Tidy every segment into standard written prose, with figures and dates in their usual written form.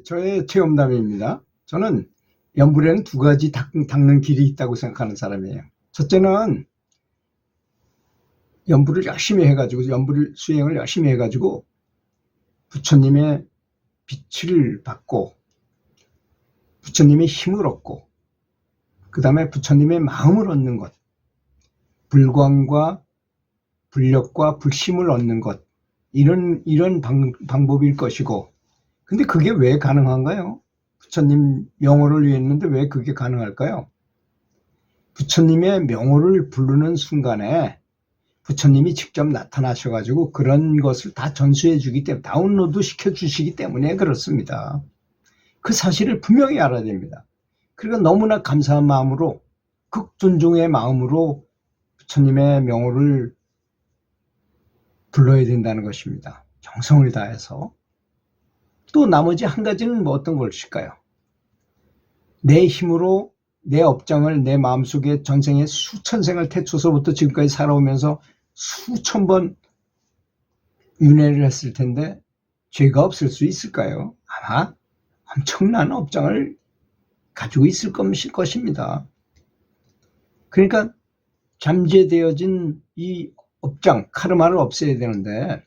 저의 체험담입니다. 저는 연불에는 두 가지 닦는 길이 있다고 생각하는 사람이에요. 첫째는 연불을 열심히 해가지고, 연불 수행을 열심히 해가지고, 부처님의 빛을 받고, 부처님의 힘을 얻고, 그 다음에 부처님의 마음을 얻는 것, 불광과 불력과 불심을 얻는 것, 이런 방법일 것이고, 근데 그게 왜 가능한가요? 부처님 명호를 위했는데 왜 그게 가능할까요? 부처님의 명호를 부르는 순간에 부처님이 직접 나타나셔가지고 그런 것을 다 전수해 주기 때문에, 다운로드 시켜 주시기 때문에 그렇습니다. 그 사실을 분명히 알아야 됩니다. 그러니까 너무나 감사한 마음으로, 극존중의 마음으로 부처님의 명호를 불러야 된다는 것입니다. 정성을 다해서. 또 나머지 한 가지는 뭐 어떤 것일까요? 내 힘으로 내 업장을 내 마음속에 전생에 수천 생을 태초서부터 지금까지 살아오면서 수천 번 윤회를 했을 텐데 죄가 없을 수 있을까요? 아마 엄청난 업장을 가지고 있을 것입니다. 그러니까 잠재되어진 이 업장, 카르마를 없애야 되는데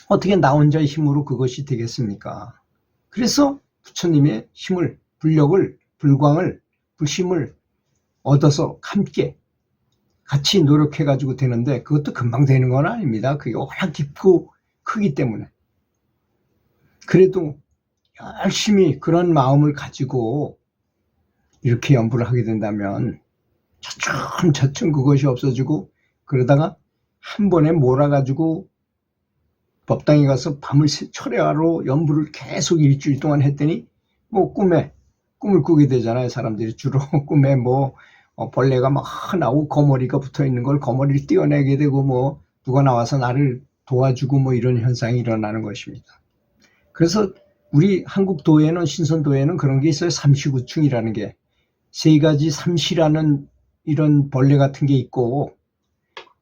어떻게 나 혼자의 힘으로 그것이 되겠습니까? 그래서 부처님의 힘을, 불력을, 불광을, 불심을 얻어서 함께 같이 노력해가지고 되는데 그것도 금방 되는 건 아닙니다. 그게 워낙 깊고 크기 때문에. 그래도 열심히 그런 마음을 가지고 이렇게 연부를 하게 된다면 차츰차츰 그것이 없어지고, 그러다가 한 번에 몰아가지고 법당에 가서 밤을 철야로 연부를 계속 일주일 동안 했더니 뭐 꿈을 꾸게 되잖아요. 사람들이 주로 꿈에 뭐 벌레가 막 나오고 거머리가 붙어 있는 걸 거머리를 떼어내게 되고, 뭐 누가 나와서 나를 도와주고 뭐 이런 현상이 일어나는 것입니다. 그래서 우리 한국 도에는, 신선도에는 그런 게 있어요. 삼시구충이라는 게, 세 가지 삼시라는 이런 벌레 같은 게 있고,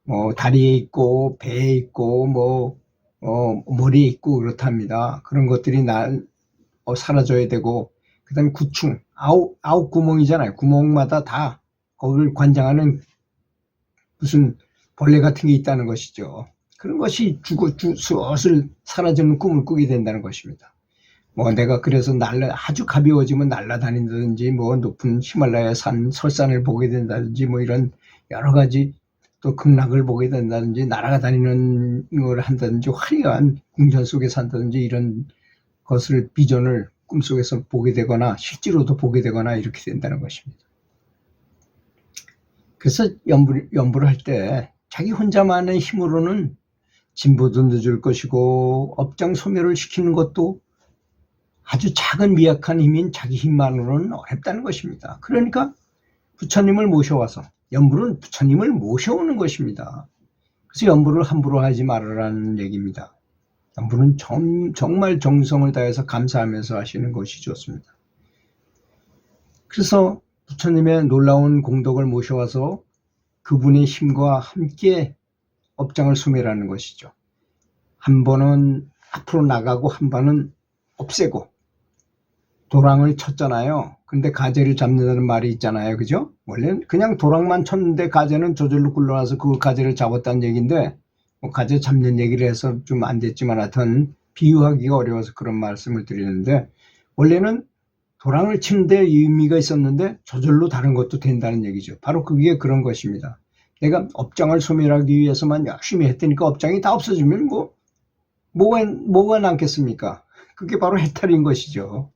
뭐 다리에 있고 배에 있고 뭐 머리에 있고 그렇답니다. 그런 것들이 사라져야 되고, 그 다음에 구충, 아홉 구멍이잖아요. 구멍마다 다 거기를 관장하는 무슨 벌레 같은 게 있다는 것이죠. 그런 것이 슬슬 사라지는 꿈을 꾸게 된다는 것입니다. 뭐 내가 그래서 아주 가벼워지면 날아다닌다든지, 뭐 높은 히말라야 산 설산을 보게 된다든지, 뭐 이런 여러 가지, 또 극락을 보게 된다든지, 날아다니는 걸 한다든지, 화려한 궁전 속에 산다든지, 이런 것을 비전을 꿈속에서 보게 되거나 실제로도 보게 되거나 이렇게 된다는 것입니다. 그래서 연부를 할 때 자기 혼자만의 힘으로는 진보도 늦을 것이고, 업장 소멸을 시키는 것도 아주 작은 미약한 힘인 자기 힘만으로는 어렵다는 것입니다. 그러니까 부처님을 모셔와서, 연불은 부처님을 모셔오는 것입니다. 그래서 연불을 함부로 하지 말으라는 얘기입니다. 연불은 정말 정성을 다해서 감사하면서 하시는 것이 좋습니다. 그래서 부처님의 놀라운 공덕을 모셔와서 그분의 힘과 함께 업장을 소멸하는 것이죠. 한 번은 앞으로 나가고 한 번은 없애고, 도랑을 쳤잖아요. 근데 가재를 잡는다는 말이 있잖아요. 그죠? 원래는 그냥 도랑만 쳤는데 가재는 저절로 굴러나서 그 가재를 잡았다는 얘기인데, 뭐 가재 잡는 얘기를 해서 좀 안 됐지만 하여튼 비유하기가 어려워서 그런 말씀을 드리는데, 원래는 도랑을 치는데 의미가 있었는데 저절로 다른 것도 된다는 얘기죠. 바로 그게 그런 것입니다. 내가 업장을 소멸하기 위해서만 열심히 했다니까 업장이 다 없어지면 뭐가 남겠습니까? 그게 바로 해탈인 것이죠.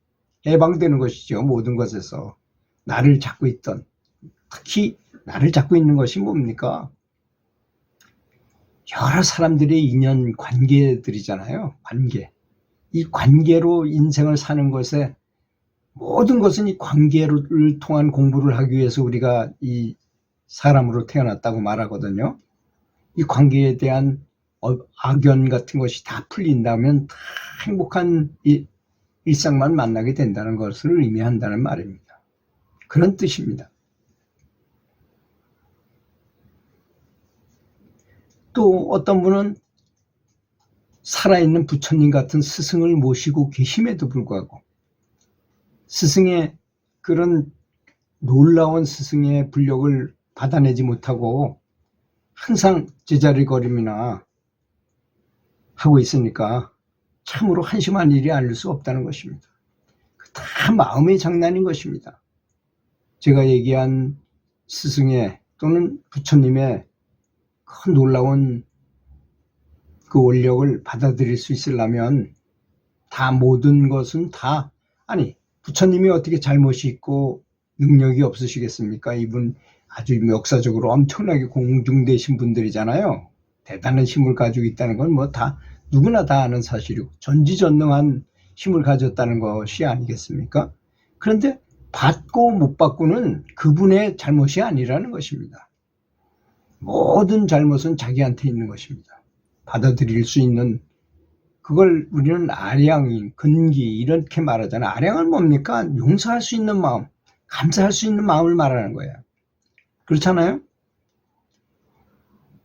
해방되는 것이죠. 모든 것에서 나를 잡고 있던, 특히 나를 잡고 있는 것이 뭡니까? 여러 사람들의 인연 관계들이잖아요. 관계. 이 관계로 인생을 사는 것에, 모든 것은 이 관계를 통한 공부를 하기 위해서 우리가 이 사람으로 태어났다고 말하거든요. 이 관계에 대한 악연 같은 것이 다 풀린다면 다 행복한 일상만 만나게 된다는 것을 의미한다는 말입니다. 그런 뜻입니다. 또 어떤 분은 살아있는 부처님 같은 스승을 모시고 계심에도 불구하고 스승의 그런 놀라운 스승의 불력을 받아내지 못하고 항상 제자리걸음이나 하고 있으니까 참으로 한심한 일이 아닐 수 없다는 것입니다. 다 마음의 장난인 것입니다. 제가 얘기한 스승의 또는 부처님의 그 놀라운 그 원력을 받아들일 수 있으려면 다 모든 것은 다 아니 부처님이 어떻게 잘못이 있고 능력이 없으시겠습니까? 이분 아주 역사적으로 엄청나게 공중되신 분들이잖아요. 대단한 힘을 가지고 있다는 건 뭐 다 누구나 다 아는 사실이고 전지전능한 힘을 가졌다는 것이 아니겠습니까? 그런데 받고 못 받고는 그분의 잘못이 아니라는 것입니다. 모든 잘못은 자기한테 있는 것입니다. 받아들일 수 있는 그걸 우리는 아량인, 근기 이렇게 말하잖아요. 아량은 뭡니까? 용서할 수 있는 마음, 감사할 수 있는 마음을 말하는 거예요. 그렇잖아요?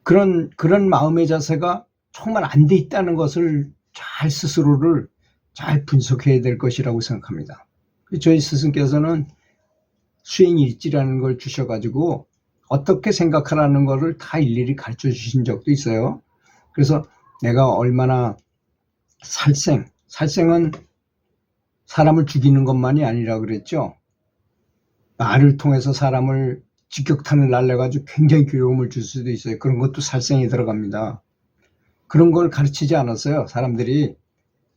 그런 마음의 자세가 정말 안 돼 있다는 것을 잘 스스로를 잘 분석해야 될 것이라고 생각합니다. 저희 스승께서는 수행일지라는 걸 주셔가지고 어떻게 생각하라는 것을 다 일일이 가르쳐 주신 적도 있어요. 그래서 내가 얼마나 살생은 사람을 죽이는 것만이 아니라 그랬죠. 말을 통해서 사람을 직격탄을 날려가지고 굉장히 괴로움을 줄 수도 있어요. 그런 것도 살생에 들어갑니다. 그런 걸 가르치지 않았어요. 사람들이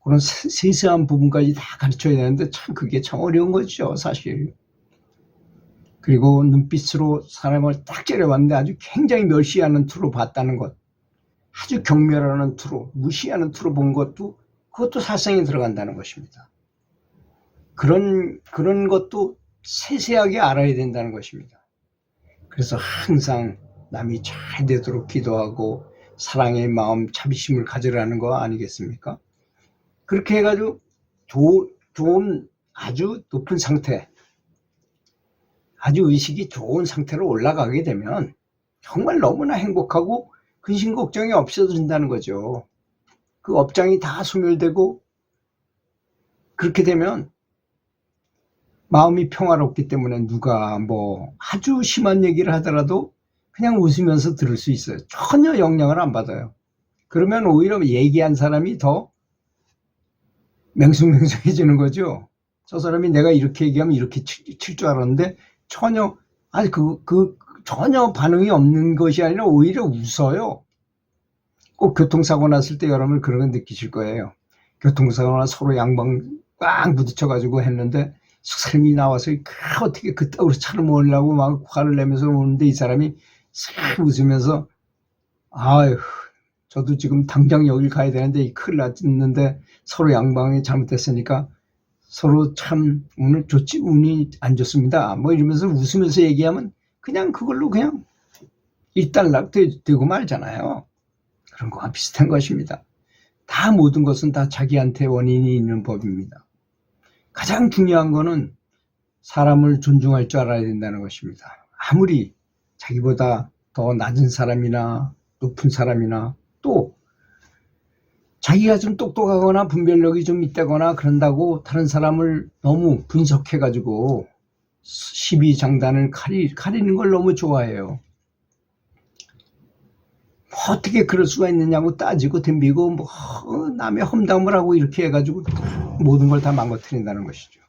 그런 세세한 부분까지 다 가르쳐야 되는데 참 그게 참 어려운 거죠, 사실. 그리고 눈빛으로 사람을 딱 째려봤는데 아주 굉장히 멸시하는 투로 봤다는 것, 아주 경멸하는 투로, 무시하는 투로 본 것도 그것도 살생에 들어간다는 것입니다. 그런 것도 세세하게 알아야 된다는 것입니다. 그래서 항상 남이 잘 되도록 기도하고 사랑의 마음, 자비심을 가지라는 거 아니겠습니까? 그렇게 해가지고 좋은 아주 높은 상태, 아주 의식이 좋은 상태로 올라가게 되면 정말 너무나 행복하고 근심 걱정이 없어진다는 거죠. 그 업장이 다 소멸되고 그렇게 되면 마음이 평화롭기 때문에 누가 뭐 아주 심한 얘기를 하더라도 그냥 웃으면서 들을 수 있어요. 전혀 영향을 안 받아요. 그러면 오히려 얘기한 사람이 더 맹숭맹숭해지는 거죠. 저 사람이 내가 이렇게 얘기하면 이렇게 칠 줄 알았는데 전혀 전혀 반응이 없는 것이 아니라 오히려 웃어요. 꼭 교통사고 났을 때 여러분 그런 거 느끼실 거예요. 교통사고나 서로 양방 꽉 부딪혀가지고 했는데 사람이 나와서 어떻게 그따구로 차를 몰라고 막 화를 내면서 오는데 이 사람이 싹 웃으면서 아유 저도 지금 당장 여길 가야 되는데 큰일 났는데 서로 양방이 잘못됐으니까 서로 참 오늘 좋지 운이 안 좋습니다. 뭐 이러면서 웃으면서 얘기하면 그냥 그걸로 그냥 일단락 되고 말잖아요. 그런 거와 비슷한 것입니다. 다 모든 것은 다 자기한테 원인이 있는 법입니다. 가장 중요한 거는 사람을 존중할 줄 알아야 된다는 것입니다. 아무리 자기보다 더 낮은 사람이나 높은 사람이나 또 자기가 좀 똑똑하거나 분별력이 좀 있다거나 그런다고 다른 사람을 너무 분석해가지고 시비장단을 가리는 걸 너무 좋아해요. 어떻게 그럴 수가 있느냐고 따지고 덤비고 뭐 남의 험담을 하고 이렇게 해가지고 모든 걸 다 망가뜨린다는 것이죠.